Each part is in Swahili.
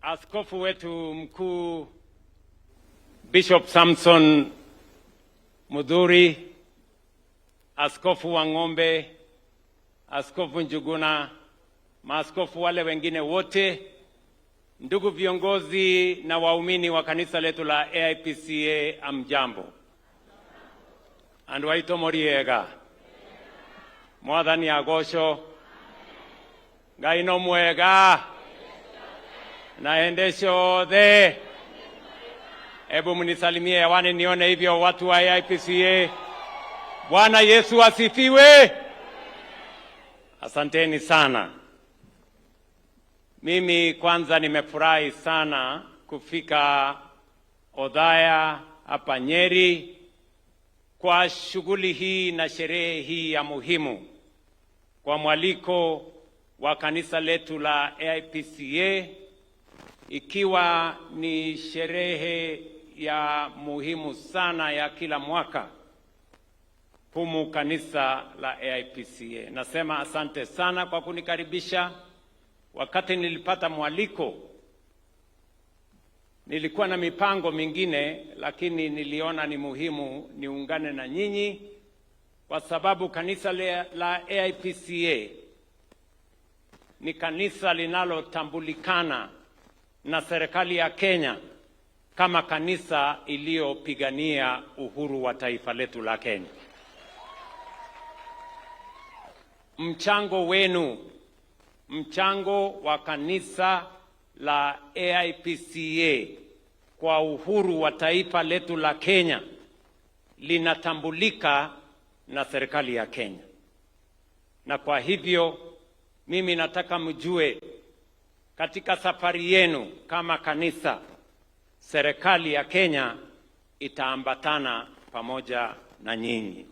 Askofu wetu mkuu Bishop Samson Mudhuri, Askofu Wang'ombe, Askofu Njuguna, maaskofu wale wengine wote, ndugu viongozi na waumini wa kanisa letu la AIPCA, amjambo. Andwaito moriega. Mwathani agosho. Ngai no mwega. Naendesho the. Ebu mnisalimie hewani nione hivyo watu wa AIPCA. Bwana Yesu asifiwe. Asanteni sana. Mimi kwanza nimefurahi sana kufika Othaya hapa Nyeri kwa shughuli hii na sherehe hii ya muhimu kwa mwaliko wa kanisa letu la AIPCA, ikiwa ni sherehe ya muhimu sana ya kila mwaka humu kanisa la AIPCA. Nasema asante sana kwa kunikaribisha. Wakati nilipata mwaliko, nilikuwa na mipango mingine, lakini niliona ni muhimu niungane na nyinyi kwa sababu kanisa la AIPCA ni kanisa linalotambulikana na serikali ya Kenya kama kanisa iliyopigania uhuru wa taifa letu la Kenya. Mchango wa kanisa la AIPCA kwa uhuru wa taifa letu la Kenya linatambulika na serikali ya Kenya. Na kwa hivyo mimi nataka mjue, katika safari yenu kama kanisa, serikali ya Kenya itaambatana pamoja na nyinyi.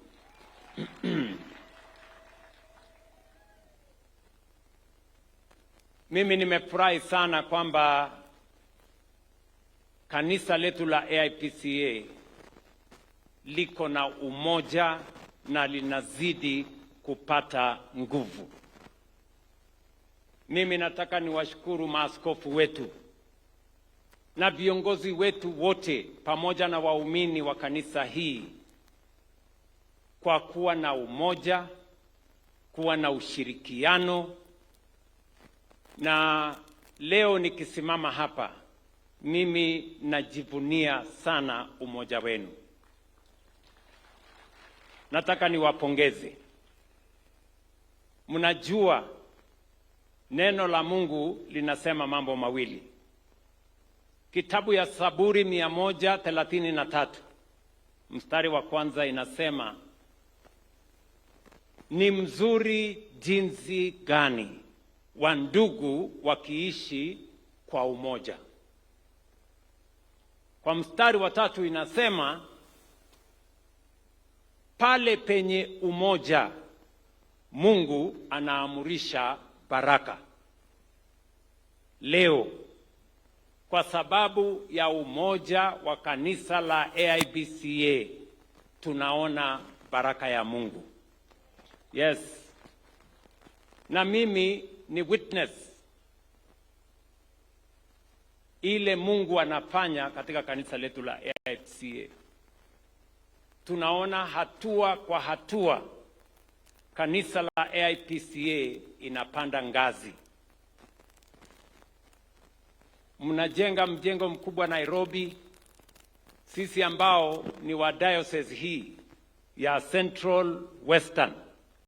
Mimi nimefurahi sana kwamba kanisa letu la AIPCA liko na umoja na linazidi kupata nguvu. Mimi nataka niwashukuru maaskofu wetu na viongozi wetu wote pamoja na waumini wa kanisa hii kwa kuwa na umoja, kuwa na ushirikiano. Na leo nikisimama hapa, mimi najivunia sana umoja wenu. Nataka niwapongeze. Mnajua neno la Mungu linasema mambo mawili. Kitabu ya Zaburi 133 mstari wa kwanza inasema, ni mzuri jinsi gani wa ndugu wakiishi kwa umoja. Kwa mstari wa tatu inasema, pale penye umoja Mungu anaamurisha baraka. Leo kwa sababu ya umoja wa kanisa la AIPCA tunaona baraka ya Mungu. Yes. Na mimi ni witness ile Mungu anafanya katika kanisa letu la AIPCA. Tunaona hatua kwa hatua kanisa la AIPCA inapanda ngazi. Mnajenga mjengo mkubwa Nairobi. Sisi ambao ni wa diocese hii ya Central Western